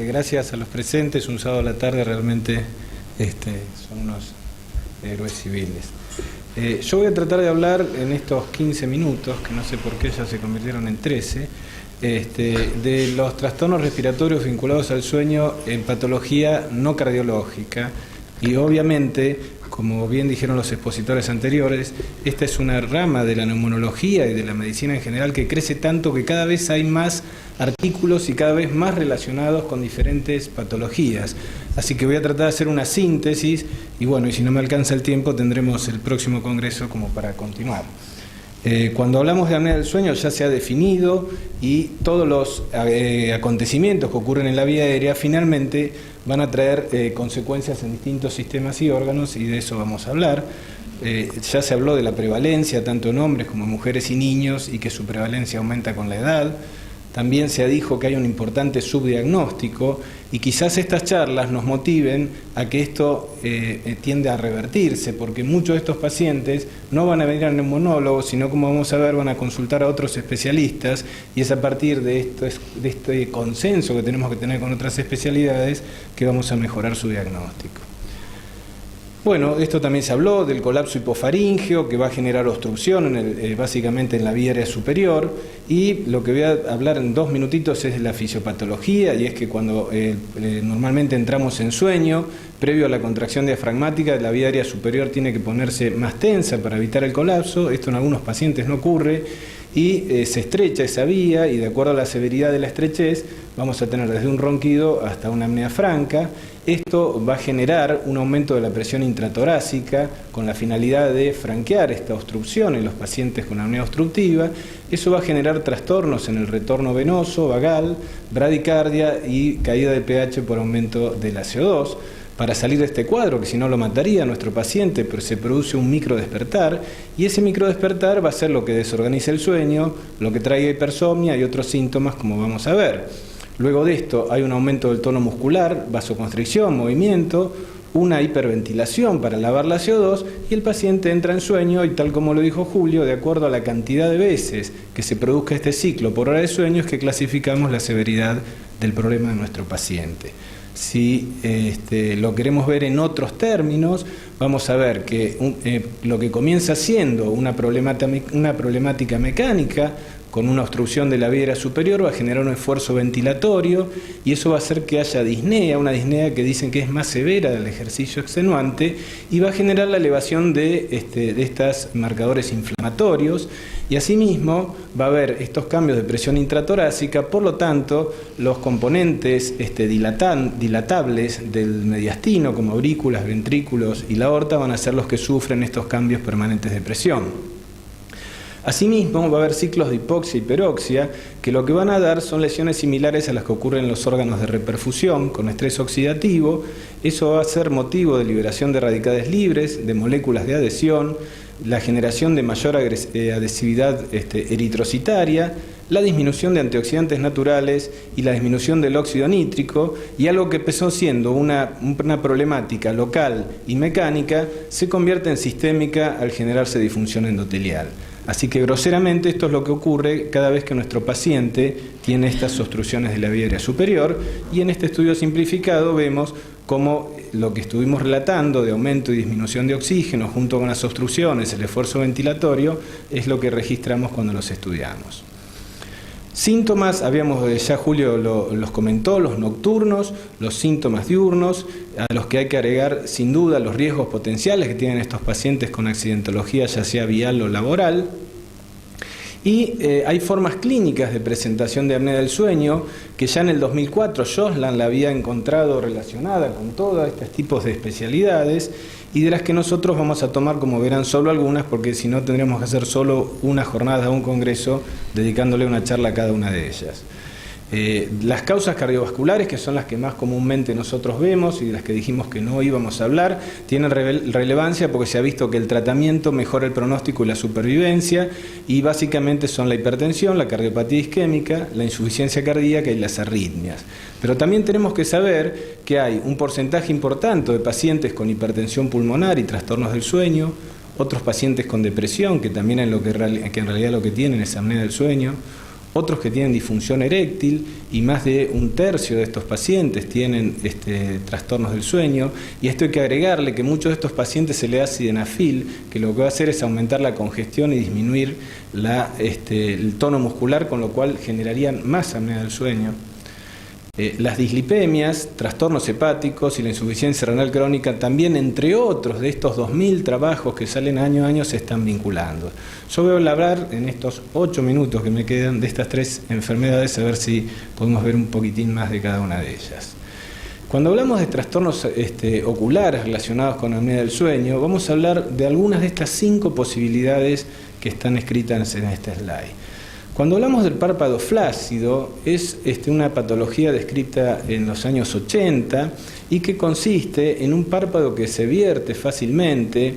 Gracias a los presentes, un sábado a la tarde realmente son unos héroes civiles. Yo voy a tratar de hablar en estos 15 minutos, que no sé por qué ya se convirtieron en 13, de los trastornos respiratorios vinculados al sueño en patología no cardiológica. Y obviamente, como bien dijeron los expositores anteriores, esta es una rama de la neumonología y de la medicina en general que crece tanto que cada vez hay más artículos y cada vez más relacionados con diferentes patologías. Así que voy a tratar de hacer una síntesis y bueno, y si no me alcanza el tiempo tendremos el próximo congreso como para continuar. Cuando hablamos de apnea del sueño ya se ha definido y todos los acontecimientos que ocurren en la vía aérea finalmente van a traer consecuencias en distintos sistemas y órganos, y de eso vamos a hablar. Ya se habló de la prevalencia tanto en hombres como en mujeres y niños y que su prevalencia aumenta con la edad. También se dijo que hay un importante subdiagnóstico y quizás estas charlas nos motiven a que esto tiende a revertirse, porque muchos de estos pacientes no van a venir al neumonólogo, sino, como vamos a ver, van a consultar a otros especialistas, y es a partir de este consenso que tenemos que tener con otras especialidades que vamos a mejorar su diagnóstico. Bueno, esto también se habló del colapso hipofaríngeo que va a generar obstrucción básicamente en la vía aérea superior, y lo que voy a hablar en 2 minutitos es de la fisiopatología, y es que cuando normalmente entramos en sueño, previo a la contracción diafragmática, la vía aérea superior tiene que ponerse más tensa para evitar el colapso. Esto en algunos pacientes no ocurre y se estrecha esa vía, y de acuerdo a la severidad de la estrechez vamos a tener desde un ronquido hasta una apnea franca. Esto va a generar un aumento de la presión intratorácica con la finalidad de franquear esta obstrucción en los pacientes con apnea obstructiva. Eso va a generar trastornos en el retorno venoso, vagal, bradicardia y caída de pH por aumento de la CO2. Para salir de este cuadro, que si no lo mataría a nuestro paciente, pero se produce un microdespertar, y ese microdespertar va a ser lo que desorganiza el sueño, lo que traiga hipersomnia y otros síntomas, como vamos a ver. Luego de esto hay un aumento del tono muscular, vasoconstricción, movimiento, una hiperventilación para lavar la CO2, y el paciente entra en sueño, y tal como lo dijo Julio, de acuerdo a la cantidad de veces que se produzca este ciclo por hora de sueño es que clasificamos la severidad del problema de nuestro paciente. Si lo queremos ver en otros términos, vamos a ver que lo que comienza siendo una problemática mecánica con una obstrucción de la vía aérea superior va a generar un esfuerzo ventilatorio, y eso va a hacer que haya disnea, una disnea que dicen que es más severa del ejercicio extenuante, y va a generar la elevación de estos marcadores inflamatorios, y asimismo va a haber estos cambios de presión intratorácica. Por lo tanto, los componentes dilatables del mediastino, como aurículas, ventrículos y la aorta, van a ser los que sufren estos cambios permanentes de presión. Asimismo, va a haber ciclos de hipoxia y hiperoxia que lo que van a dar son lesiones similares a las que ocurren en los órganos de reperfusión con estrés oxidativo. Eso va a ser motivo de liberación de radicales libres, de moléculas de adhesión, la generación de mayor adhesividad eritrocitaria, la disminución de antioxidantes naturales y la disminución del óxido nítrico, y algo que empezó siendo una problemática local y mecánica se convierte en sistémica al generarse disfunción endotelial. Así que groseramente esto es lo que ocurre cada vez que nuestro paciente tiene estas obstrucciones de la vía aérea superior, y en este estudio simplificado vemos cómo lo que estuvimos relatando de aumento y disminución de oxígeno junto con las obstrucciones, el esfuerzo ventilatorio, es lo que registramos cuando los estudiamos. Síntomas, ya Julio los comentó, los nocturnos, los síntomas diurnos, a los que hay que agregar sin duda los riesgos potenciales que tienen estos pacientes con accidentología, ya sea vial o laboral. Y hay formas clínicas de presentación de apnea del sueño que ya en el 2004 Josland la había encontrado relacionada con todos estos tipos de especialidades, y de las que nosotros vamos a tomar, como verán, solo algunas, porque si no tendríamos que hacer solo una jornada o un congreso dedicándole una charla a cada una de ellas. Las causas cardiovasculares, que son las que más comúnmente nosotros vemos y de las que dijimos que no íbamos a hablar, tienen relevancia porque se ha visto que el tratamiento mejora el pronóstico y la supervivencia, y básicamente son la hipertensión, la cardiopatía isquémica, la insuficiencia cardíaca y las arritmias. Pero también tenemos que saber que hay un porcentaje importante de pacientes con hipertensión pulmonar y trastornos del sueño, otros pacientes con depresión, que también que en realidad lo que tienen es apnea del sueño, otros que tienen disfunción eréctil, y más de un tercio de estos pacientes tienen trastornos del sueño. Y a esto hay que agregarle que muchos de estos pacientes se le da sildenafil, que lo que va a hacer es aumentar la congestión y disminuir el tono muscular, con lo cual generarían más apnea del sueño. Las dislipemias, trastornos hepáticos y la insuficiencia renal crónica también, entre otros de estos 2000 trabajos que salen año a año, se están vinculando. Yo voy a hablar en estos 8 minutos que me quedan de estas 3 enfermedades, a ver si podemos ver un poquitín más de cada una de ellas. Cuando hablamos de trastornos oculares relacionados con apnea del sueño, vamos a hablar de algunas de estas 5 posibilidades que están escritas en este slide. Cuando hablamos del párpado flácido, es una patología descrita en los años 80 y que consiste en un párpado que se vierte fácilmente,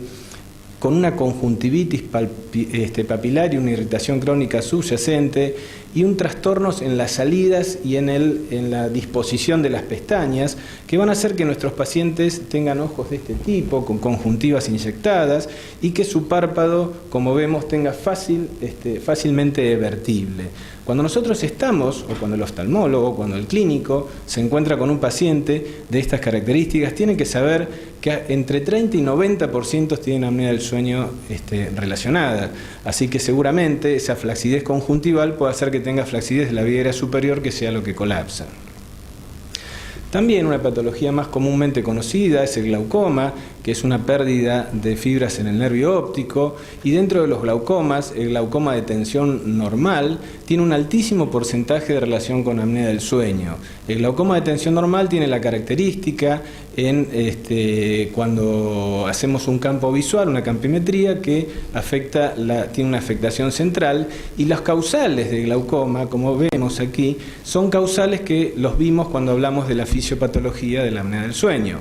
con una conjuntivitis papilar y una irritación crónica subyacente y un trastornos en las salidas y en la disposición de las pestañas, que van a hacer que nuestros pacientes tengan ojos de este tipo, con conjuntivas inyectadas, y que su párpado, como vemos, tenga fácilmente vertible. Cuando nosotros estamos, o cuando el oftalmólogo, cuando el clínico se encuentra con un paciente de estas características, tiene que saber que entre 30 y 90% tienen apnea del sueño relacionada. Así que seguramente esa flacidez conjuntival puede hacer que tenga flacidez de la vía aérea superior, que sea lo que colapsa. También una patología más comúnmente conocida es el glaucoma, que es una pérdida de fibras en el nervio óptico, y dentro de los glaucomas, el glaucoma de tensión normal tiene un altísimo porcentaje de relación con apnea del sueño. El glaucoma de tensión normal tiene la característica cuando hacemos un campo visual, una campimetría, que tiene una afectación central, y las causales de glaucoma, como vemos aquí, son causales que los vimos cuando hablamos de la fisiopatología de la apnea del sueño.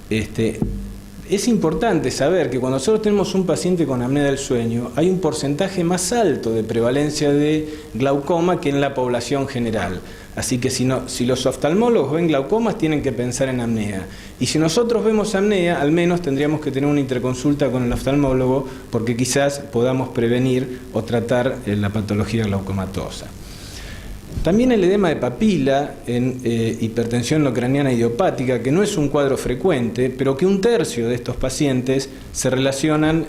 Es importante saber que cuando nosotros tenemos un paciente con apnea del sueño, hay un porcentaje más alto de prevalencia de glaucoma que en la población general. Así que si los oftalmólogos ven glaucomas, tienen que pensar en apnea. Y si nosotros vemos apnea, al menos tendríamos que tener una interconsulta con el oftalmólogo, porque quizás podamos prevenir o tratar la patología glaucomatosa. También el edema de papila en hipertensión no craneana idiopática, que no es un cuadro frecuente, pero que un tercio de estos pacientes se relacionan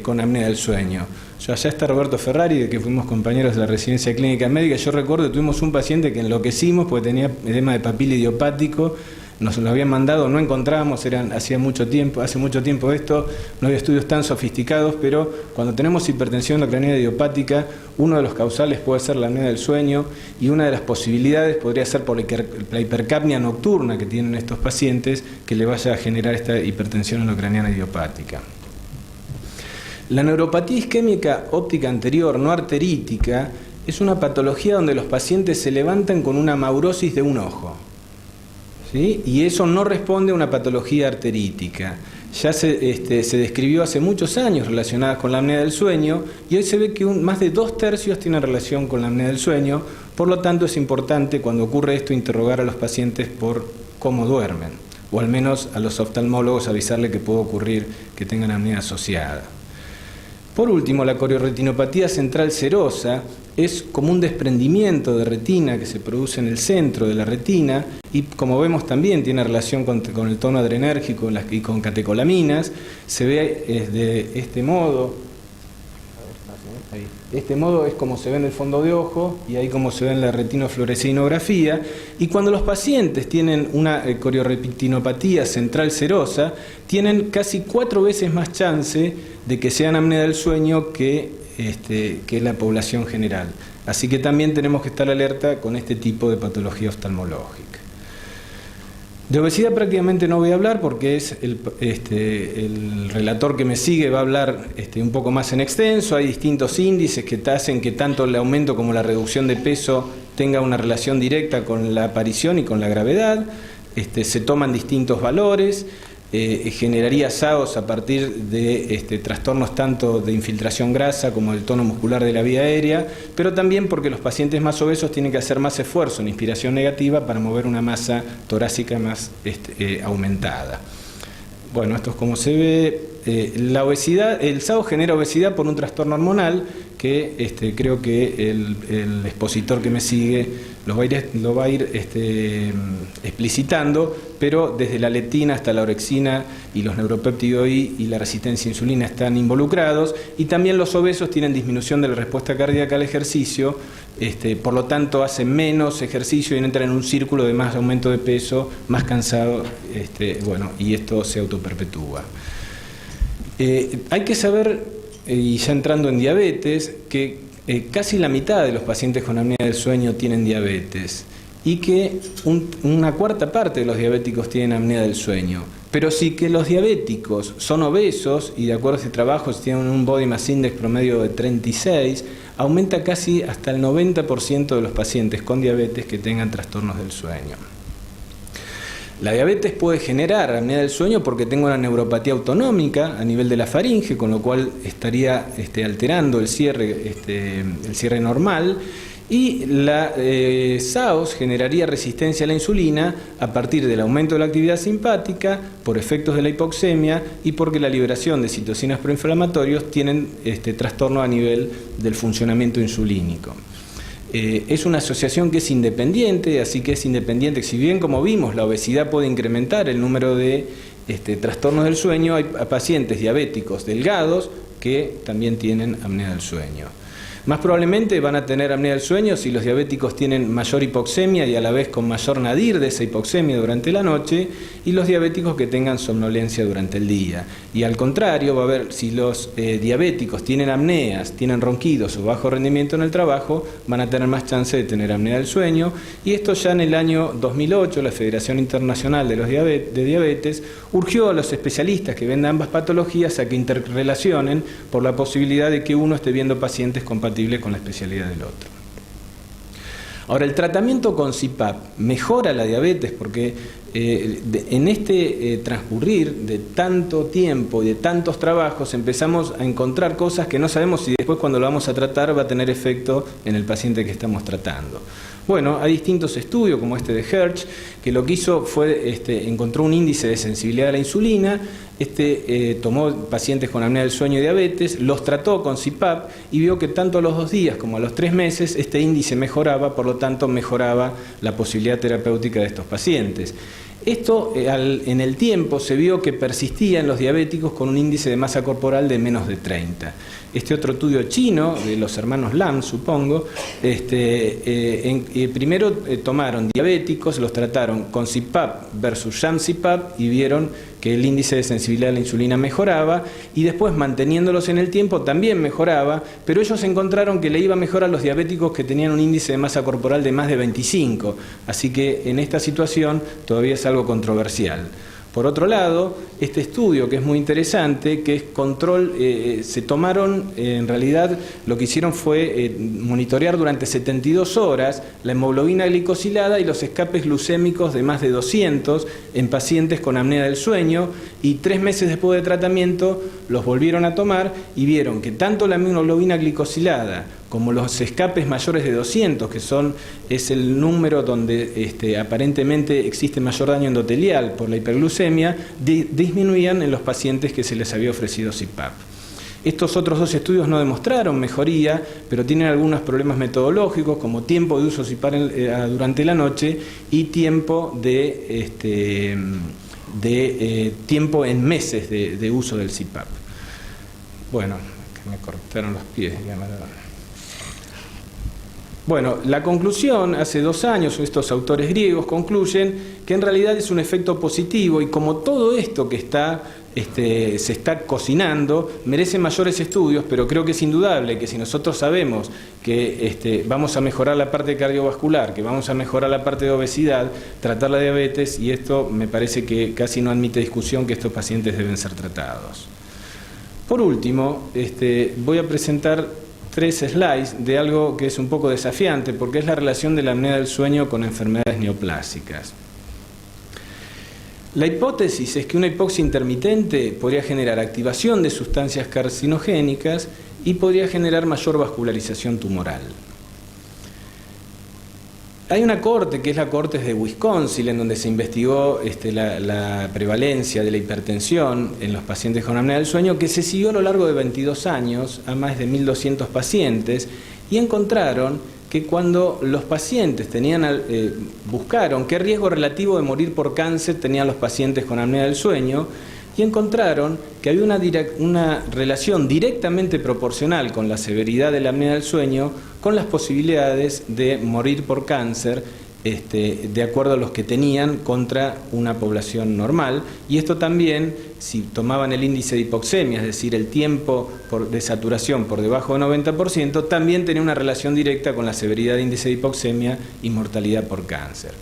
con apnea del sueño. Allá está Roberto Ferrari, de que fuimos compañeros de la residencia clínica médica. Yo recuerdo que tuvimos un paciente que enloquecimos porque tenía edema de papila idiopático. Nos lo habían mandado, no encontrábamos, hace mucho tiempo esto, no había estudios tan sofisticados, pero cuando tenemos hipertensión endocrinal idiopática, uno de los causales puede ser la apnea del sueño, y una de las posibilidades podría ser por la hipercapnia nocturna que tienen estos pacientes, que le vaya a generar esta hipertensión endocrinal idiopática. La neuropatía isquémica óptica anterior no arterítica es una patología donde los pacientes se levantan con una maurosis de un ojo. ¿Sí? Y eso no responde a una patología arterítica. Ya se describió hace muchos años relacionadas con la apnea del sueño, y hoy se ve que más de 2/3 tienen relación con la apnea del sueño. Por lo tanto, es importante cuando ocurre esto interrogar a los pacientes por cómo duermen, o al menos a los oftalmólogos avisarle que puede ocurrir que tengan apnea asociada. Por último, la corioretinopatía central serosa es como un desprendimiento de retina que se produce en el centro de la retina, y como vemos también tiene relación con el tono adrenérgico y con catecolaminas. Se ve de este modo. Este modo es como se ve en el fondo de ojo, y ahí como se ve en la retinofluorescinografía. Y cuando los pacientes tienen una corioretinopatía central serosa, tienen casi 4 veces más chance de que sean apnea del sueño que la población general. Así que también tenemos que estar alerta con este tipo de patología oftalmológica. De obesidad prácticamente no voy a hablar, porque es el relator que me sigue va a hablar un poco más en extenso. Hay distintos índices que hacen que tanto el aumento como la reducción de peso tenga una relación directa con la aparición y con la gravedad. Se toman distintos valores. Generaría SAOS a partir de trastornos tanto de infiltración grasa como del tono muscular de la vía aérea, pero también porque los pacientes más obesos tienen que hacer más esfuerzo en inspiración negativa para mover una masa torácica más aumentada. Bueno, esto es como se ve. La obesidad, el SAO genera obesidad por un trastorno hormonal que creo que el expositor que me sigue lo va a ir explicitando, pero desde la leptina hasta la orexina y los neuropéptidos I y la resistencia a insulina están involucrados, y también los obesos tienen disminución de la respuesta cardíaca al ejercicio, por lo tanto hacen menos ejercicio y entran en un círculo de más aumento de peso, más cansado, bueno, y esto se autoperpetúa. Hay que saber, y ya entrando en diabetes, que casi la mitad de los pacientes con apnea del sueño tienen diabetes y que una cuarta parte de los diabéticos tienen apnea del sueño. Pero si que los diabéticos son obesos y de acuerdo a este trabajo si tienen un body mass index promedio de 36, aumenta casi hasta el 90% de los pacientes con diabetes que tengan trastornos del sueño. La diabetes puede generar apnea del sueño porque tengo una neuropatía autonómica a nivel de la faringe, con lo cual estaría alterando el cierre normal, y la SAOS generaría resistencia a la insulina a partir del aumento de la actividad simpática por efectos de la hipoxemia y porque la liberación de citocinas proinflamatorios tienen trastorno a nivel del funcionamiento insulínico. Es una asociación que es independiente, así que es independiente. Si bien, como vimos, la obesidad puede incrementar el número de trastornos del sueño, hay pacientes diabéticos delgados que también tienen apnea del sueño. Más probablemente van a tener apnea del sueño si los diabéticos tienen mayor hipoxemia y a la vez con mayor nadir de esa hipoxemia durante la noche, y los diabéticos que tengan somnolencia durante el día. Y al contrario, va a haber, si los diabéticos tienen apneas, tienen ronquidos o bajo rendimiento en el trabajo, van a tener más chance de tener apnea del sueño. Y esto ya en el año 2008, la Federación Internacional de Diabetes urgió a los especialistas que ven ambas patologías a que interrelacionen por la posibilidad de que uno esté viendo pacientes compatibles con la especialidad del otro. Ahora, el tratamiento con CPAP mejora la diabetes porque en transcurrir de tanto tiempo y de tantos trabajos empezamos a encontrar cosas que no sabemos si después cuando lo vamos a tratar va a tener efecto en el paciente que estamos tratando. Bueno, hay distintos estudios como este de Hertz, que lo que hizo fue, encontró un índice de sensibilidad a la insulina, tomó pacientes con apnea del sueño y diabetes, los trató con CPAP y vio que tanto a los 2 días como a los 3 meses este índice mejoraba, por lo tanto mejoraba la posibilidad terapéutica de estos pacientes. Esto en el tiempo se vio que persistía en los diabéticos con un índice de masa corporal de menos de 30. Este otro estudio chino, de los hermanos Lam, supongo, primero tomaron diabéticos, los trataron con CPAP versus sham CPAP y vieron que el índice de sensibilidad a la insulina mejoraba, y después manteniéndolos en el tiempo también mejoraba, pero ellos encontraron que le iba mejor a los diabéticos que tenían un índice de masa corporal de más de 25, así que en esta situación todavía es algo controversial. Por otro lado, este estudio que es muy interesante, que es control, se tomaron, en realidad lo que hicieron fue monitorear durante 72 horas la hemoglobina glicosilada y los escapes glucémicos de más de 200 en pacientes con apnea del sueño, y 3 meses después de tratamiento los volvieron a tomar y vieron que tanto la hemoglobina glicosilada como los escapes mayores de 200, que es el número donde aparentemente existe mayor daño endotelial por la hiperglucemia, disminuían en los pacientes que se les había ofrecido CPAP. Estos otros 2 estudios no demostraron mejoría, pero tienen algunos problemas metodológicos, como tiempo de uso CPAP durante la noche y tiempo tiempo en meses de uso del CPAP. Bueno, que me cortaron los pies, ya me daban. Bueno, la conclusión, hace 2 años estos autores griegos concluyen que en realidad es un efecto positivo, y como todo esto que se está cocinando merece mayores estudios, pero creo que es indudable que si nosotros sabemos que vamos a mejorar la parte cardiovascular, que vamos a mejorar la parte de obesidad, tratar la diabetes, y esto me parece que casi no admite discusión que estos pacientes deben ser tratados. Por último, voy a presentar 3 slides de algo que es un poco desafiante, porque es la relación de la apnea del sueño con enfermedades neoplásicas. La hipótesis es que una hipoxia intermitente podría generar activación de sustancias carcinogénicas y podría generar mayor vascularización tumoral. Hay una corte, que es la corte de Wisconsin, en donde se investigó la prevalencia de la hipertensión en los pacientes con apnea del sueño, que se siguió a lo largo de 22 años a más de 1.200 pacientes, y encontraron que cuando los pacientes buscaron qué riesgo relativo de morir por cáncer tenían los pacientes con apnea del sueño, y encontraron que había una relación directamente proporcional con la severidad de la apnea del sueño con las posibilidades de morir por cáncer de acuerdo a los que tenían contra una población normal. Y esto también, si tomaban el índice de hipoxemia, es decir, el tiempo de saturación por debajo del 90%, también tenía una relación directa con la severidad de índice de hipoxemia y mortalidad por cáncer.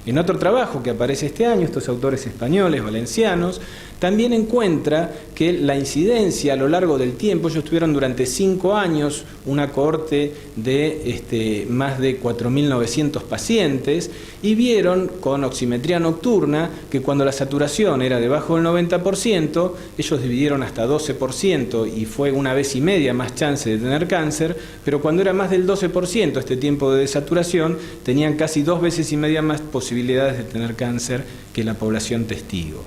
En otro trabajo que aparece este año, estos autores españoles, valencianos, también encuentra que la incidencia a lo largo del tiempo, ellos tuvieron durante 5 años una cohorte de más de 4.900 pacientes y vieron con oximetría nocturna que cuando la saturación era debajo del 90%, ellos dividieron hasta 12% y fue 1,5 veces más chance de tener cáncer, pero cuando era más del 12% este tiempo de desaturación, tenían casi 2,5 veces más posibilidades de tener cáncer que la población testigo.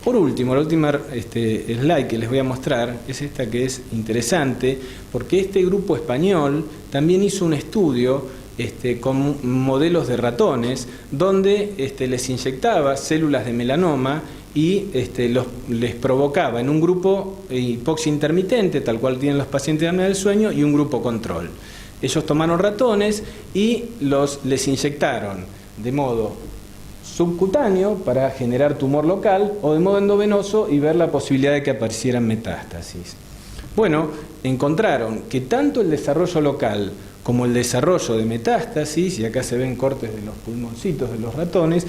Por último, la última slide que les voy a mostrar es esta, que es interesante, porque este grupo español también hizo un estudio con modelos de ratones, donde les inyectaba células de melanoma y les provocaba en un grupo hipoxia intermitente, tal cual tienen los pacientes de apnea del sueño, y un grupo control. Ellos tomaron ratones y les inyectaron de modo subcutáneo para generar tumor local o de modo endovenoso y ver la posibilidad de que aparecieran metástasis. Bueno, encontraron que tanto el desarrollo local como el desarrollo de metástasis, y acá se ven cortes de los pulmoncitos de los ratones,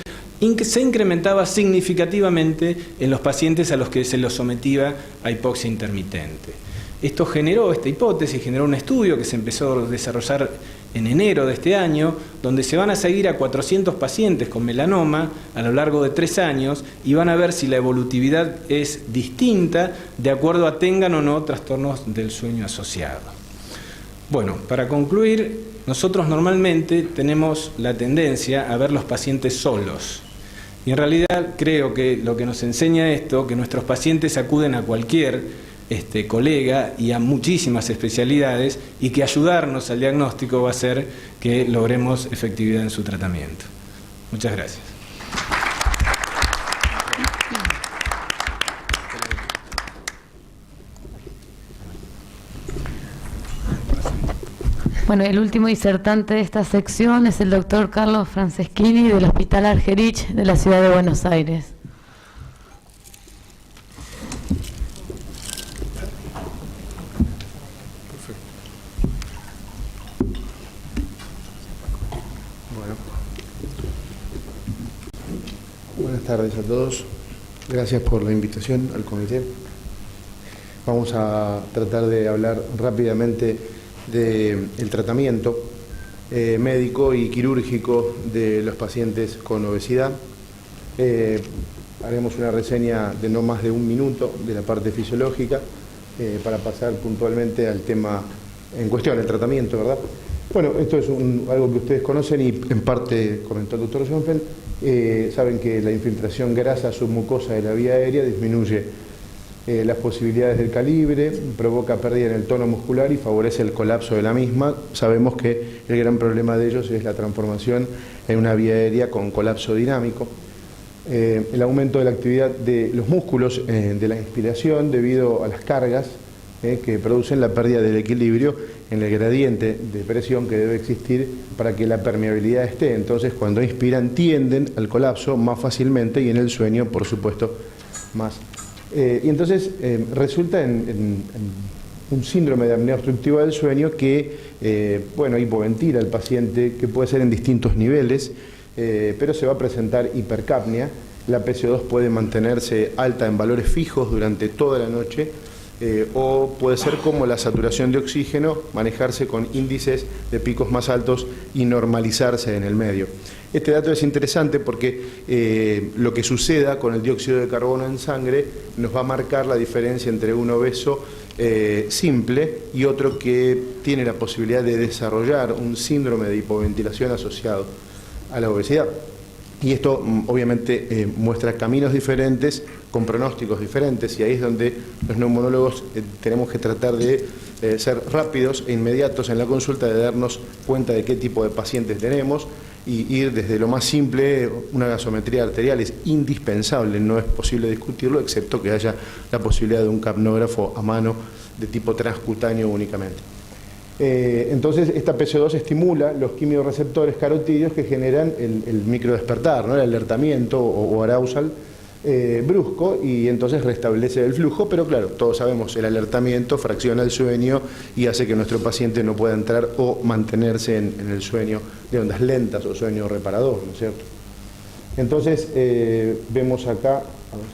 se incrementaba significativamente en los pacientes a los que se los sometía a hipoxia intermitente. Esto generó, esta hipótesis generó un estudio que se empezó a desarrollar en enero de este año, donde se van a seguir a 400 pacientes con melanoma a lo largo de 3 años y van a ver si la evolutividad es distinta de acuerdo a tengan o no trastornos del sueño asociados. Bueno, para concluir, nosotros normalmente tenemos la tendencia a ver los pacientes solos. Y en realidad creo que lo que nos enseña esto, que nuestros pacientes acuden a cualquier colega y a muchísimas especialidades, y que ayudarnos al diagnóstico va a hacer que logremos efectividad en su tratamiento. Muchas gracias. Bueno, el último disertante de esta sección es el doctor Carlos Franceschini del Hospital Argerich de la ciudad de Buenos Aires. Buenas tardes a todos. Gracias por la invitación al comité. Vamos a tratar de hablar rápidamente del tratamiento médico y quirúrgico de los pacientes con obesidad. Haremos una reseña de no más de 1 minuto de la parte fisiológica para pasar puntualmente al tema en cuestión, el tratamiento, ¿verdad? Bueno, esto es algo que ustedes conocen y en parte comentó el doctor Schoenfeld. Saben que la infiltración grasa submucosa de la vía aérea disminuye las posibilidades del calibre, provoca pérdida en el tono muscular y favorece el colapso de la misma. Sabemos que el gran problema de ellos es la transformación en una vía aérea con colapso dinámico. El aumento de la actividad de los músculos de la inspiración debido a las cargas que producen la pérdida del equilibrio en el gradiente de presión que debe existir para que la permeabilidad esté. Entonces, cuando inspiran tienden al colapso más fácilmente y en el sueño, por supuesto, más. Y entonces resulta en un síndrome de apnea obstructiva del sueño que, hipoventila al paciente, que puede ser en distintos niveles, pero se va a presentar hipercapnia. La PCO2 puede mantenerse alta en valores fijos durante toda la noche, o puede ser como la saturación de oxígeno, manejarse con índices de picos más altos y normalizarse en el medio. Este dato es interesante porque lo que suceda con el dióxido de carbono en sangre nos va a marcar la diferencia entre un obeso simple y otro que tiene la posibilidad de desarrollar un síndrome de hipoventilación asociado a la obesidad. Y esto obviamente muestra caminos diferentes, con pronósticos diferentes, y ahí es donde los neumonólogos tenemos que tratar de ser rápidos e inmediatos en la consulta, de darnos cuenta de qué tipo de pacientes tenemos y ir desde lo más simple. Una gasometría arterial es indispensable, no es posible discutirlo, excepto que haya la posibilidad de un capnógrafo a mano de tipo transcutáneo únicamente. Entonces, esta PCO2 estimula los quimiorreceptores carotídeos que generan el microdespertar, ¿no? El alertamiento o arousal brusco, y entonces restablece el flujo, pero claro, todos sabemos, el alertamiento fracciona el sueño y hace que nuestro paciente no pueda entrar o mantenerse en el sueño de ondas lentas o sueño reparador, ¿no es cierto? Entonces, vemos acá, a ver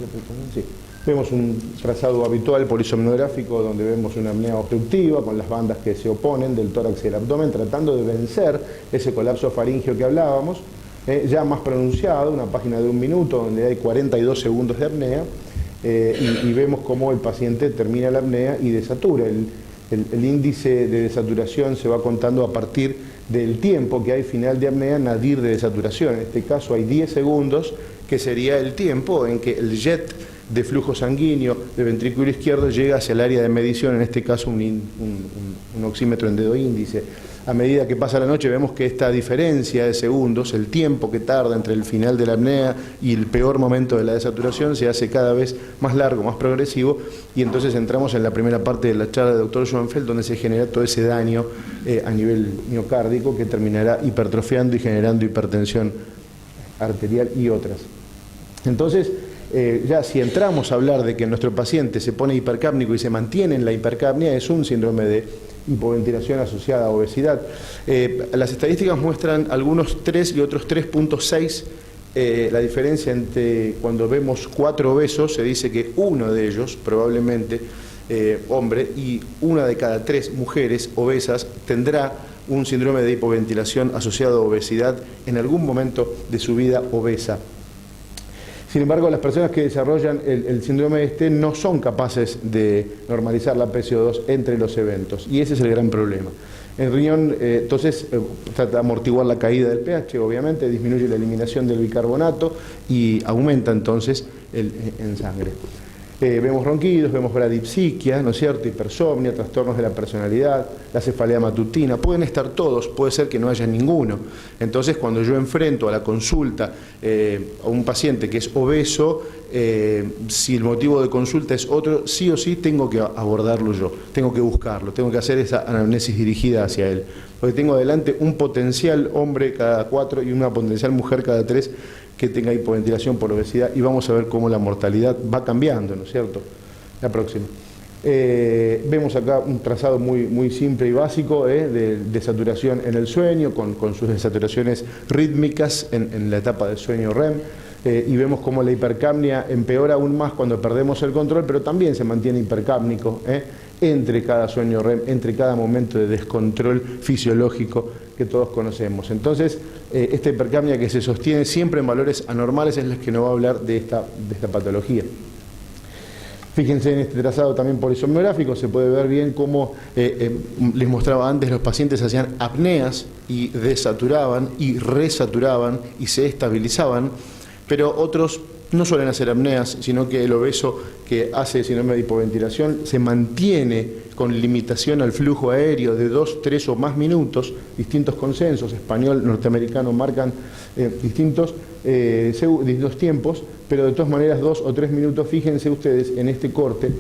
si vemos un trazado habitual polisomnográfico donde vemos una apnea obstructiva con las bandas que se oponen del tórax y el abdomen, tratando de vencer ese colapso faríngeo que hablábamos, ya más pronunciado, una página de 1 minuto donde hay 42 segundos de apnea, y vemos cómo el paciente termina la apnea y desatura. El índice de desaturación se va contando a partir del tiempo que hay final de apnea nadir de desaturación. En este caso hay 10 segundos, que sería el tiempo en que el jet de flujo sanguíneo del ventrículo izquierdo llega hacia el área de medición, en este caso un oxímetro en dedo índice. A medida que pasa la noche vemos que esta diferencia de segundos, el tiempo que tarda entre el final de la apnea y el peor momento de la desaturación, se hace cada vez más largo, más progresivo, y entonces entramos en la primera parte de la charla del doctor Schoenfeld, donde se genera todo ese daño a nivel miocárdico que terminará hipertrofiando y generando hipertensión arterial y otras. Entonces, ya si entramos a hablar de que nuestro paciente se pone hipercápnico y se mantiene en la hipercapnia, es un síndrome de hipoventilación asociada a obesidad. Las estadísticas muestran algunos 3 y otros 3.6. La diferencia entre cuando vemos 4 obesos, se dice que uno de ellos, probablemente hombre, y 1 de cada 3 mujeres obesas tendrá un síndrome de hipoventilación asociado a obesidad en algún momento de su vida obesa. Sin embargo, las personas que desarrollan el síndrome no son capaces de normalizar la PCO2 entre los eventos, y ese es el gran problema. El riñón, entonces, trata de amortiguar la caída del pH, obviamente, disminuye la eliminación del bicarbonato y aumenta entonces en sangre. Vemos ronquidos, vemos bradipsiquia, ¿no es cierto?, hipersomnia, trastornos de la personalidad, la cefalea matutina, pueden estar todos, puede ser que no haya ninguno. Entonces, cuando yo enfrento a la consulta a un paciente que es obeso, si el motivo de consulta es otro, sí o sí tengo que abordarlo yo, tengo que buscarlo, tengo que hacer esa anamnesis dirigida hacia él, porque tengo adelante un potencial hombre cada 4 y una potencial mujer cada 3 que tenga hipoventilación por obesidad, y vamos a ver cómo la mortalidad va cambiando, ¿no es cierto? La próxima. Vemos acá un trazado muy simple y básico de saturación en el sueño, con sus desaturaciones rítmicas en la etapa de sueño REM, y vemos cómo la hipercapnia empeora aún más cuando perdemos el control, pero también se mantiene hipercápnico entre cada sueño REM, entre cada momento de descontrol fisiológico que todos conocemos. Entonces, esta hipercapnia que se sostiene siempre en valores anormales es la que nos va a hablar de esta patología. Fíjense en este trazado también polisomnográfico, se puede ver bien cómo les mostraba antes, los pacientes hacían apneas y desaturaban y resaturaban y se estabilizaban, pero otros no suelen hacer apneas, sino que el obeso que hace síndrome de hipoventilación se mantiene con limitación al flujo aéreo de 2, 3 o más minutos. Distintos consensos, español, norteamericano, marcan distintos tiempos, pero de todas maneras 2 o 3 minutos. Fíjense ustedes en este corte,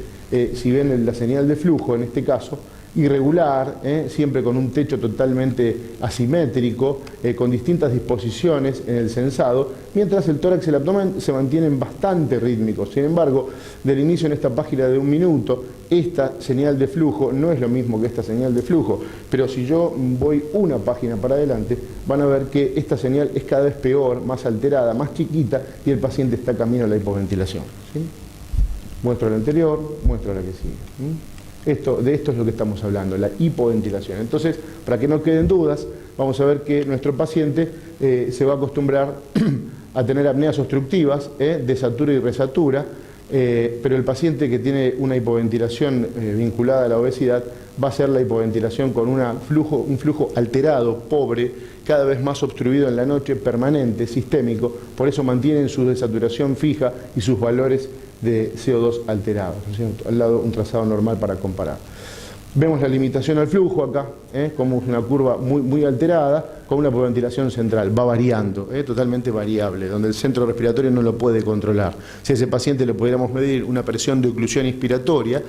si ven la señal de flujo, en este caso, irregular, siempre con un techo totalmente asimétrico, con distintas disposiciones en el sensado, mientras el tórax y el abdomen se mantienen bastante rítmicos. Sin embargo, del inicio en esta página de 1 minuto, esta señal de flujo no es lo mismo que esta señal de flujo, pero si yo voy una página para adelante, van a ver que esta señal es cada vez peor, más alterada, más chiquita, y el paciente está camino a la hipoventilación, ¿sí? Muestro la anterior, muestro la que sigue. De esto es lo que estamos hablando, la hipoventilación. Entonces, para que no queden dudas, vamos a ver que nuestro paciente se va a acostumbrar a tener apneas obstructivas, desatura y resatura, pero el paciente que tiene una hipoventilación vinculada a la obesidad va a ser la hipoventilación con un flujo alterado, pobre, cada vez más obstruido en la noche, permanente, sistémico, por eso mantienen su desaturación fija y sus valores de CO2 alterados, ¿no es cierto? Al lado un trazado normal para comparar. Vemos la limitación al flujo acá, como una curva muy alterada, con una hipoventilación central, va variando, totalmente variable, donde el centro respiratorio no lo puede controlar. Si a ese paciente le pudiéramos medir una presión de oclusión inspiratoria,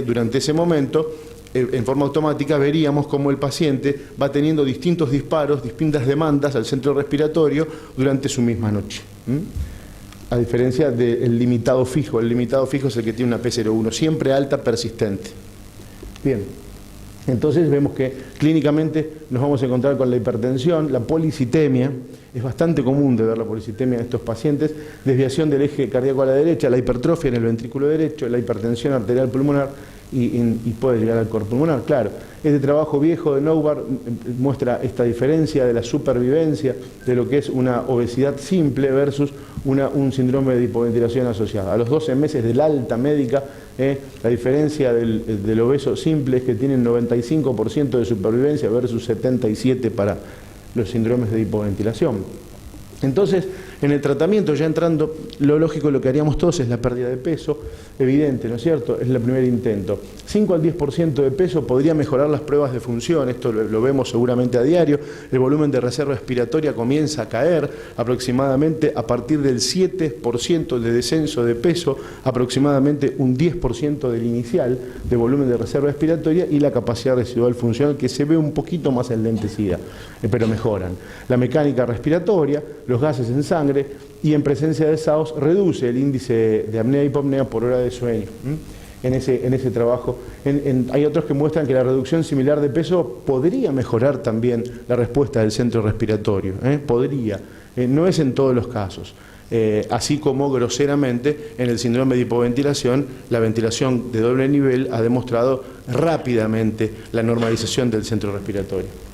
durante ese momento, en forma automática veríamos cómo el paciente va teniendo distintos disparos, distintas demandas al centro respiratorio durante su misma noche. A diferencia del limitado fijo. El limitado fijo es el que tiene una P01, siempre alta, persistente. Bien, entonces vemos que clínicamente nos vamos a encontrar con la hipertensión, la policitemia, es bastante común de ver la policitemia en estos pacientes, desviación del eje cardíaco a la derecha, la hipertrofia en el ventrículo derecho, la hipertensión arterial pulmonar y puede llegar al cor pulmonar, claro. Este trabajo viejo de Noubar muestra esta diferencia de la supervivencia de lo que es una obesidad simple versus un síndrome de hipoventilación asociada. A los 12 meses del alta médica, la diferencia del obeso simple es que tienen 95% de supervivencia versus 77% para los síndromes de hipoventilación. Entonces, en el tratamiento, ya entrando, lo lógico, lo que haríamos todos es la pérdida de peso, evidente, ¿no es cierto? Es el primer intento. 5 al 10% de peso podría mejorar las pruebas de función, esto lo vemos seguramente a diario, el volumen de reserva respiratoria comienza a caer aproximadamente a partir del 7% de descenso de peso, aproximadamente un 10% del inicial de volumen de reserva respiratoria y la capacidad residual funcional que se ve un poquito más enlentecida, pero mejoran. La mecánica respiratoria, los gases en sangre, y en presencia de SAOS reduce el índice de apnea y hipopnea por hora de sueño. En ese trabajo hay otros que muestran que la reducción similar de peso podría mejorar también la respuesta del centro respiratorio, podría, no es en todos los casos. Así como groseramente en el síndrome de hipoventilación, la ventilación de doble nivel ha demostrado rápidamente la normalización del centro respiratorio.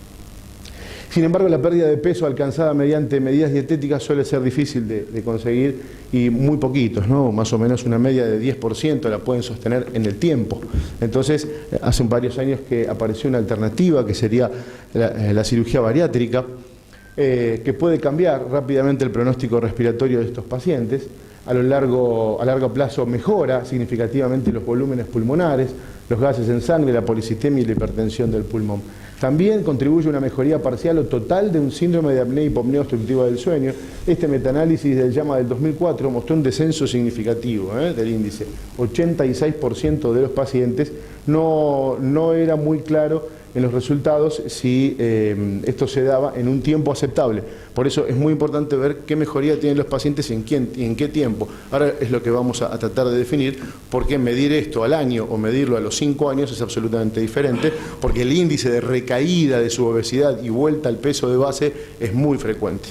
Sin embargo, la pérdida de peso alcanzada mediante medidas dietéticas suele ser difícil de conseguir y muy poquitos, ¿no? Más o menos una media de 10% la pueden sostener en el tiempo. Entonces, hace varios años que apareció una alternativa que sería la cirugía bariátrica, que puede cambiar rápidamente el pronóstico respiratorio de estos pacientes. A largo plazo mejora significativamente los volúmenes pulmonares, los gases en sangre, la policitemia y la hipertensión del pulmón. También contribuye a una mejoría parcial o total de un síndrome de apnea y hipopnea obstructiva del sueño. Este metaanálisis del JAMA del 2004 mostró un descenso significativo del índice. 86% de los pacientes no era muy claro en los resultados si esto se daba en un tiempo aceptable. Por eso es muy importante ver qué mejoría tienen los pacientes y en qué tiempo. Ahora es lo que vamos a tratar de definir, porque medir esto al año o medirlo a los 5 años es absolutamente diferente, porque el índice de recaída de su obesidad y vuelta al peso de base es muy frecuente.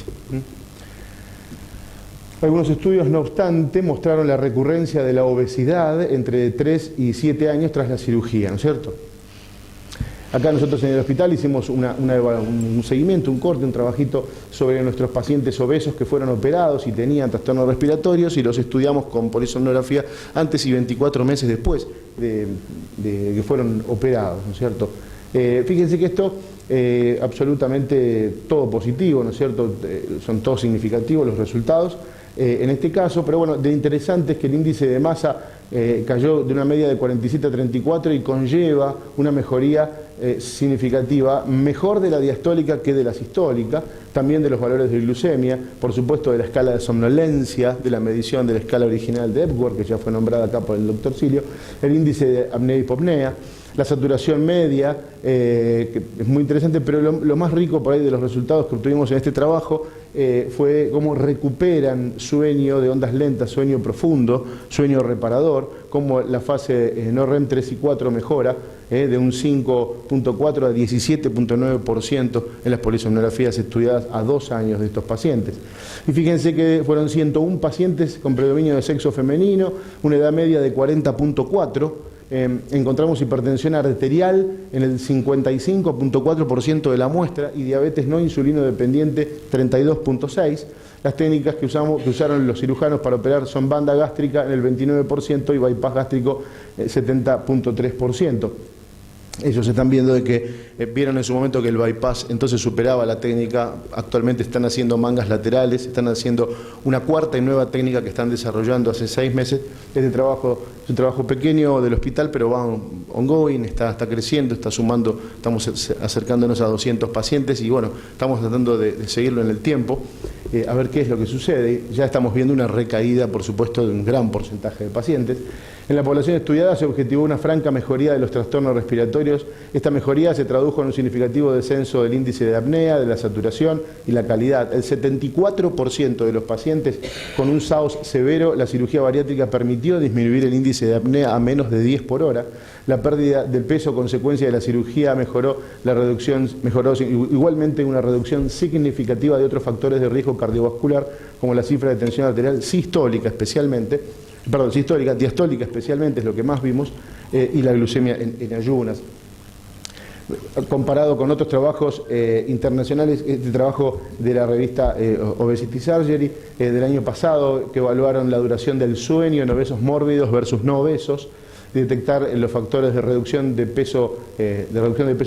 Algunos estudios, no obstante, mostraron la recurrencia de la obesidad entre 3 y 7 años tras la cirugía, ¿no es cierto? Acá nosotros en el hospital hicimos un seguimiento, un corte, un trabajito sobre nuestros pacientes obesos que fueron operados y tenían trastornos respiratorios y los estudiamos con polisomnografía antes y 24 meses después de que fueron operados, ¿no es cierto? Fíjense que esto absolutamente todo positivo, ¿no es cierto? Son todos significativos los resultados en este caso, pero bueno, de interesante es que el índice de masa cayó de una media de 47 a 34 y conlleva una mejoría significativa, mejor de la diastólica que de la sistólica, también de los valores de glucemia, por supuesto de la escala de somnolencia, de la medición de la escala original de Epworth, que ya fue nombrada acá por el doctor Silio, el índice de apnea y hipopnea, la saturación media, que es muy interesante, pero lo más rico por ahí de los resultados que obtuvimos en este trabajo fue cómo recuperan sueño de ondas lentas, sueño profundo, sueño reparador, cómo la fase no REM 3 y 4 mejora de un 5.4 a 17.9% en las polisomnografías estudiadas a 2 años de estos pacientes. Y fíjense que fueron 101 pacientes con predominio de sexo femenino, una edad media de 40.4, encontramos hipertensión arterial en el 55.4% de la muestra y diabetes no insulino dependiente 32.6%. Las técnicas que usaron los cirujanos para operar son banda gástrica en el 29% y bypass gástrico 70.3%. Ellos están viendo de que vieron en su momento que el bypass entonces superaba la técnica. Actualmente están haciendo mangas laterales, están haciendo una cuarta y nueva técnica que están desarrollando hace 6 meses. Este trabajo es un trabajo pequeño del hospital, pero va ongoing, está creciendo, está sumando, estamos acercándonos a 200 pacientes y bueno, estamos tratando de seguirlo en el tiempo, a ver qué es lo que sucede. Ya estamos viendo una recaída, por supuesto, de un gran porcentaje de pacientes. En la población estudiada se objetivó una franca mejoría de los trastornos respiratorios. Esta mejoría se tradujo en un significativo descenso del índice de apnea, de la saturación y la calidad. El 74% de los pacientes con un SAOS severo, la cirugía bariátrica permitió disminuir el índice de apnea a menos de 10 por hora. La pérdida del peso, consecuencia de la cirugía, mejoró igualmente una reducción significativa de otros factores de riesgo cardiovascular, como la cifra de tensión arterial sistólica diastólica especialmente es lo que más vimos, y la glucemia en ayunas. Comparado con otros trabajos internacionales, este trabajo de la revista Obesity Surgery del año pasado, que evaluaron la duración del sueño en obesos mórbidos versus no obesos, detectar los factores de reducción de peso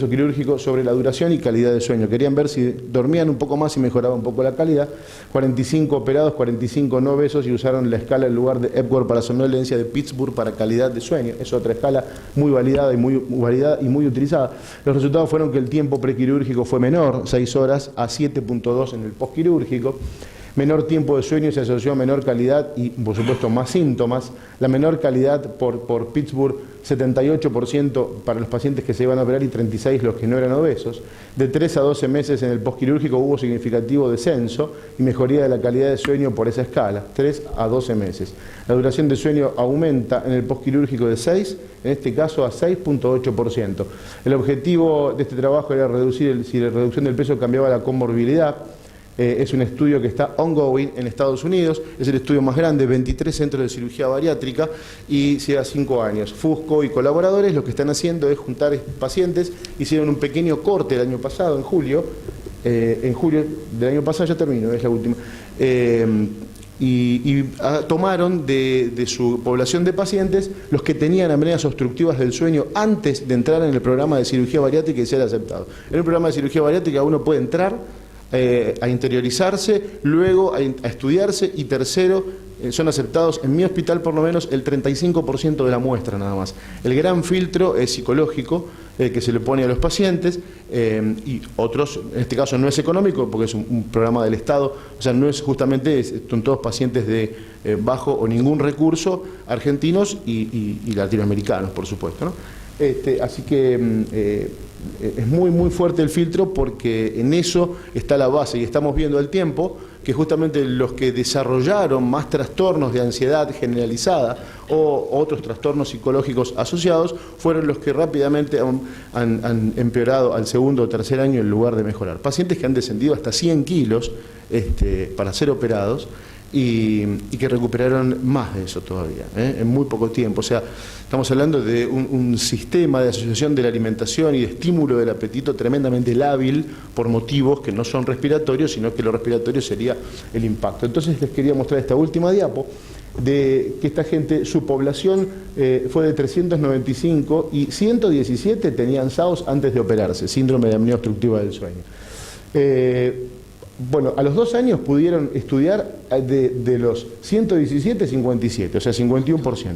quirúrgico sobre la duración y calidad de sueño. Querían ver si dormían un poco más y mejoraba un poco la calidad. 45 operados, 45 no obesos, y usaron la escala en lugar de Epworth para somnolencia de Pittsburgh para calidad de sueño. Es otra escala muy validada y muy utilizada. Los resultados fueron que el tiempo prequirúrgico fue menor, 6 horas, a 7.2 en el postquirúrgico. Menor tiempo de sueño se asoció a menor calidad y, por supuesto, más síntomas. La menor calidad por Pittsburgh, 78% para los pacientes que se iban a operar y 36% los que no eran obesos. De 3 a 12 meses en el postquirúrgico hubo significativo descenso y mejoría de la calidad de sueño por esa escala, 3 a 12 meses. La duración de sueño aumenta en el postquirúrgico de 6, en este caso a 6.8%. El objetivo de este trabajo era reducir si la reducción del peso cambiaba la comorbilidad. Es un estudio que está ongoing en Estados Unidos, es el estudio más grande, 23 centros de cirugía bariátrica y lleva 5 años. Fusco y colaboradores lo que están haciendo es juntar pacientes, hicieron un pequeño corte el año pasado, en julio del año pasado, ya termino, es la última, tomaron de su población de pacientes los que tenían apneas obstructivas del sueño antes de entrar en el programa de cirugía bariátrica y ser aceptado. En el programa de cirugía bariátrica uno puede entrar a interiorizarse, luego a estudiarse y tercero, son aceptados en mi hospital por lo menos el 35% de la muestra nada más. El gran filtro es psicológico que se le pone a los pacientes y otros, en este caso no es económico porque es un programa del Estado, o sea, no es justamente, son todos pacientes de bajo o ningún recurso, argentinos y latinoamericanos, por supuesto, ¿no? Así que es muy fuerte el filtro porque en eso está la base y estamos viendo al tiempo que justamente los que desarrollaron más trastornos de ansiedad generalizada o otros trastornos psicológicos asociados fueron los que rápidamente han empeorado al segundo o tercer año en lugar de mejorar. Pacientes que han descendido hasta 100 kilos para ser operados y que recuperaron más de eso todavía, en muy poco tiempo. O sea, estamos hablando de un sistema de asociación de la alimentación y de estímulo del apetito tremendamente lábil por motivos que no son respiratorios, sino que lo respiratorio sería el impacto. Entonces les quería mostrar esta última diapo de que esta gente, su población fue de 395 y 117 tenían SAOS antes de operarse, síndrome de apnea obstructiva del sueño. Bueno, a los 2 años pudieron estudiar de los 117, 57, o sea, 51%.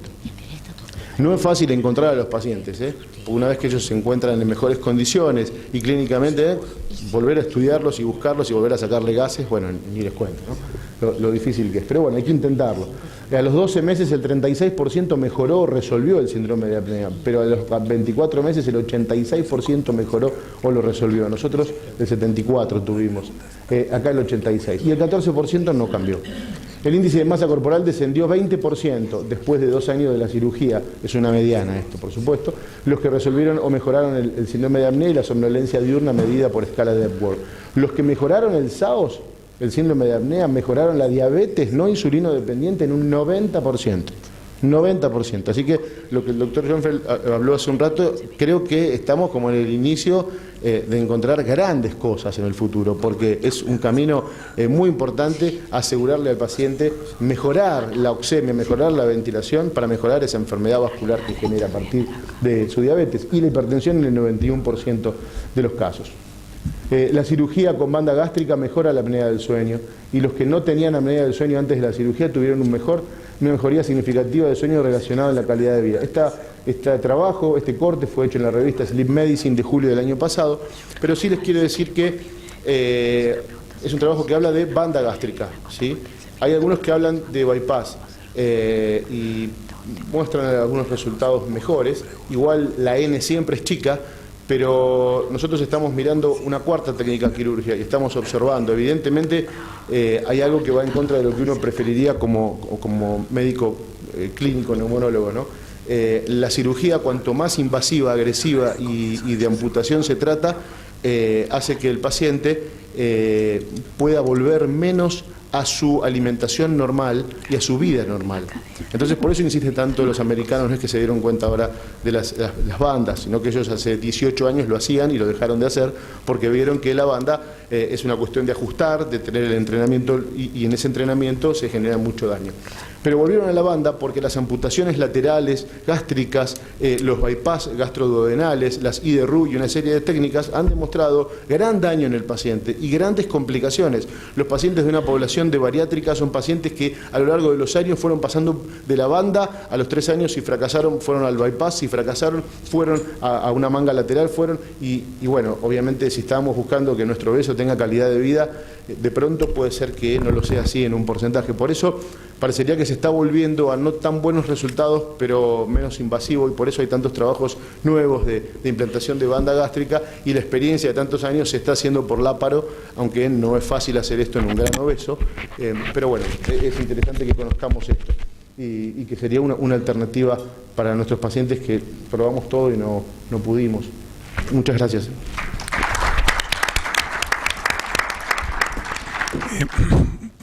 No es fácil encontrar a los pacientes, una vez que ellos se encuentran en mejores condiciones y clínicamente, volver a estudiarlos y buscarlos y volver a sacarle gases, bueno, ni les cuento, ¿no? Lo difícil que es. Pero bueno, hay que intentarlo. A los 12 meses el 36% mejoró o resolvió el síndrome de apnea, pero a los 24 meses el 86% mejoró o lo resolvió. Nosotros el 74% tuvimos, acá el 86%, y el 14% no cambió. El índice de masa corporal descendió 20% después de 2 años de la cirugía, es una mediana esto, por supuesto, los que resolvieron o mejoraron el síndrome de apnea y la somnolencia diurna medida por escala de Epworth. Los que mejoraron el SAOS, el síndrome de apnea, mejoraron la diabetes no insulino dependiente en un 90%. 90%. Así que lo que el doctor Schoenfeld habló hace un rato, creo que estamos como en el inicio de encontrar grandes cosas en el futuro, porque es un camino muy importante asegurarle al paciente mejorar la oxemia, mejorar la ventilación para mejorar esa enfermedad vascular que genera a partir de su diabetes y la hipertensión en el 91% de los casos. La cirugía con banda gástrica mejora la apnea del sueño y los que no tenían apnea del sueño antes de la cirugía tuvieron una mejoría significativa del sueño relacionado en la calidad de vida. Este trabajo, este corte fue hecho en la revista Sleep Medicine de julio del año pasado, pero sí les quiero decir que es un trabajo que habla de banda gástrica, ¿sí? Hay algunos que hablan de bypass y muestran algunos resultados mejores. Igual la N siempre es chica, pero nosotros estamos mirando una cuarta técnica quirúrgica y estamos observando. Evidentemente hay algo que va en contra de lo que uno preferiría como médico clínico, neumonólogo, ¿no? La cirugía, cuanto más invasiva, agresiva y de amputación se trata, hace que el paciente pueda volver menos a su alimentación normal y a su vida normal. Entonces, por eso insisten tanto los americanos, no es que se dieron cuenta ahora de las bandas, sino que ellos hace 18 años lo hacían y lo dejaron de hacer porque vieron que la banda es una cuestión de ajustar, de tener el entrenamiento y en ese entrenamiento se genera mucho daño. Pero volvieron a la banda porque las amputaciones laterales, gástricas, los bypass gastroduodenales, las IDRU y una serie de técnicas han demostrado gran daño en el paciente y grandes complicaciones. Los pacientes de una población de bariátrica son pacientes que a lo largo de los años fueron pasando de la banda, a los 3 años si fracasaron fueron al bypass, si fracasaron fueron a una manga lateral, y bueno, obviamente si estábamos buscando que nuestro obeso tenga calidad de vida, de pronto puede ser que no lo sea así en un porcentaje. Por eso parecería que se está volviendo a no tan buenos resultados, pero menos invasivo, y por eso hay tantos trabajos nuevos de implantación de banda gástrica, y la experiencia de tantos años se está haciendo por láparo, aunque no es fácil hacer esto en un gran obeso, pero bueno, es interesante que conozcamos esto, y que sería una alternativa para nuestros pacientes que probamos todo y no pudimos. Muchas gracias.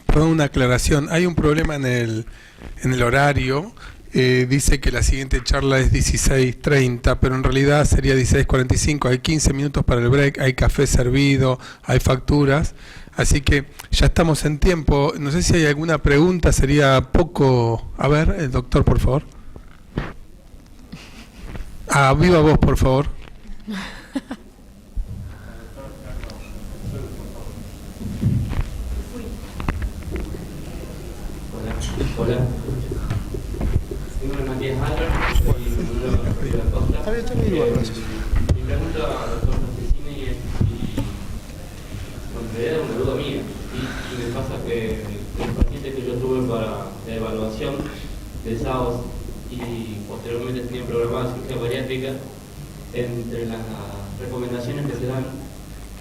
Perdón, una aclaración. Hay un problema en el horario. Dice que la siguiente charla es 16:30, pero en realidad sería 16:45. Hay 15 minutos para el break, hay café servido, hay facturas. Así que ya estamos en tiempo. No sé si hay alguna pregunta, sería poco. A ver, el doctor, por favor. Viva voz, por favor. Hola. Mi nombre es Matías Albert, soy neumonólogo de la Costa. Mi pregunta al doctor Franceschini es en realidad es una duda mía. Y me pasa que los pacientes que yo tuve para la evaluación de SAOS y posteriormente tenían programada cirugía bariátrica, entre las recomendaciones que se dan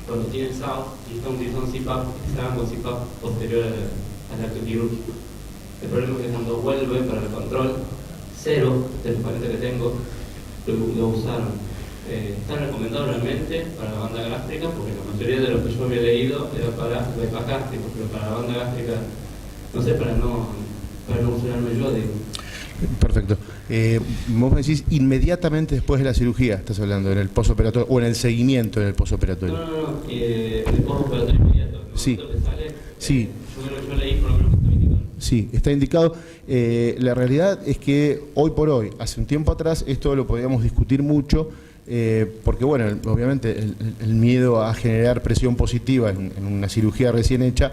cuando tienen SAOS y están utilizando CPAP, que se hagan con CPAP posterior al acto quirúrgico. El problema es que cuando vuelve para el control cero del paciente que tengo, lo usaron. Está recomendado realmente para la banda gástrica, porque la mayoría de lo que yo había leído era para bypass gástrico, pero para la banda gástrica, no sé, para no emocionarme yo, digo. Perfecto. Vos me decís inmediatamente después de la cirugía, estás hablando, en el posoperatorio o en el seguimiento en el posoperatorio. No, en el posoperatorio inmediato. Sí. Sale, Sí. Yo leí por lo menos que está indicado. Sí, está indicado. La realidad es que hoy por hoy, hace un tiempo atrás, esto lo podíamos discutir mucho, porque bueno, obviamente el miedo a generar presión positiva en una cirugía recién hecha,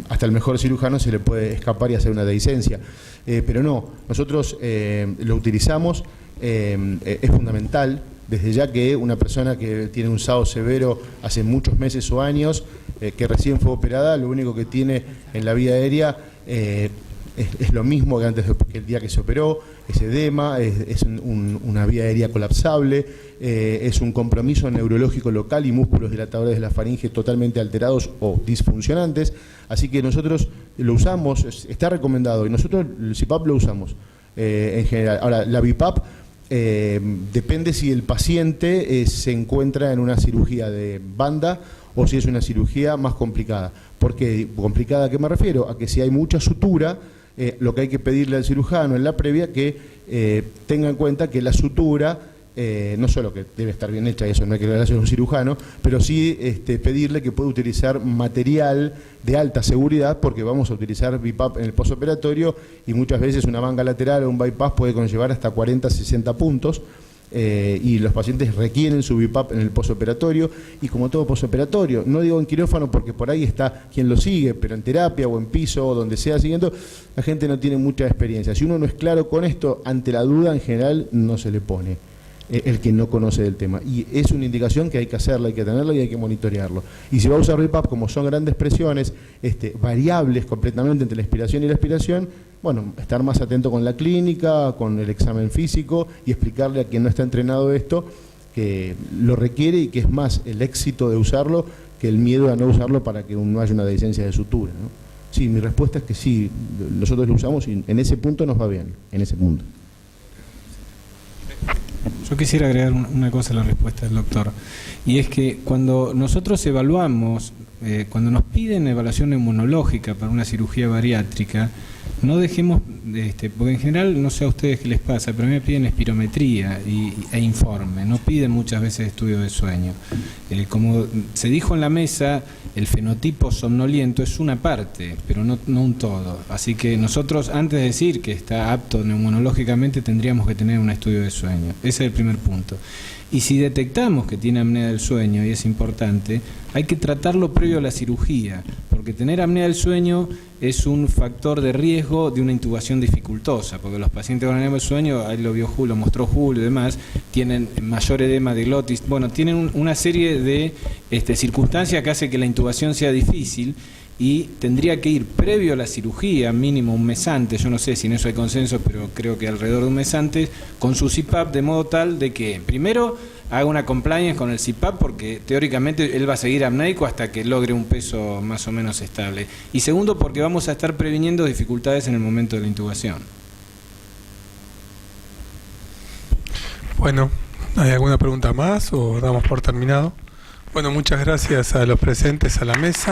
hasta el mejor cirujano se le puede escapar y hacer una dehiscencia. Pero no, nosotros lo utilizamos, es fundamental, desde ya que una persona que tiene un SAO severo hace muchos meses o años, que recién fue operada, lo único que tiene en la vía aérea es lo mismo que antes el día que se operó, es edema, es una vía aérea colapsable, es un compromiso neurológico local y músculos dilatadores de la faringe totalmente alterados o disfuncionantes, así que nosotros lo usamos, está recomendado, y nosotros el CPAP lo usamos en general. Ahora, la BiPAP depende si el paciente se encuentra en una cirugía de banda o si es una cirugía más complicada. ¿Por qué? ¿Complicada a qué me refiero? A que si hay mucha sutura, lo que hay que pedirle al cirujano en la previa que tenga en cuenta que la sutura no solo que debe estar bien hecha, eso no hay que hablar a un cirujano, pero sí pedirle que pueda utilizar material de alta seguridad, porque vamos a utilizar BiPAP en el postoperatorio y muchas veces una manga lateral o un bypass puede conllevar hasta 40, 60 puntos. Y los pacientes requieren su BiPAP en el postoperatorio, y como todo postoperatorio, no digo en quirófano porque por ahí está quien lo sigue, pero en terapia o en piso o donde sea siguiendo, la gente no tiene mucha experiencia. Si uno no es claro con esto, ante la duda en general no se le pone el que no conoce del tema, y es una indicación que hay que hacerla, hay que tenerla y hay que monitorearlo. Y si va a usar BiPAP, como son grandes presiones variables completamente entre la inspiración y la expiración, bueno, estar más atento con la clínica, con el examen físico, y explicarle a quien no está entrenado esto que lo requiere y que es más el éxito de usarlo que el miedo a no usarlo para que no haya una dehiscencia de sutura, ¿no? Sí, mi respuesta es que sí, nosotros lo usamos y en ese punto nos va bien, en ese punto. Yo quisiera agregar una cosa a la respuesta del doctor, y es que cuando nosotros evaluamos, cuando nos piden evaluación inmunológica para una cirugía bariátrica, no dejemos, porque en general, no sé a ustedes qué les pasa, pero a mí me piden espirometría e informe, no piden muchas veces estudio de sueño. Como se dijo en la mesa, el fenotipo somnoliento es una parte, pero no un todo. Así que nosotros, antes de decir que está apto neumonológicamente, tendríamos que tener un estudio de sueño. Ese es el primer punto. Y si detectamos que tiene apnea del sueño, y es importante, hay que tratarlo previo a la cirugía, porque tener apnea del sueño es un factor de riesgo de una intubación dificultosa, porque los pacientes con apnea del sueño, ahí lo vio Julio, lo mostró Julio y demás, tienen mayor edema de glotis, bueno, tienen una serie de circunstancias que hace que la intubación sea difícil, y tendría que ir previo a la cirugía, mínimo un mes antes, yo no sé si en eso hay consenso, pero creo que alrededor de un mes antes, con su CPAP, de modo tal de que, primero, haga una compliance con el CPAP, porque teóricamente él va a seguir apneico hasta que logre un peso más o menos estable. Y segundo, porque vamos a estar previniendo dificultades en el momento de la intubación. Bueno, ¿hay alguna pregunta más o damos por terminado? Bueno, muchas gracias a los presentes a la mesa.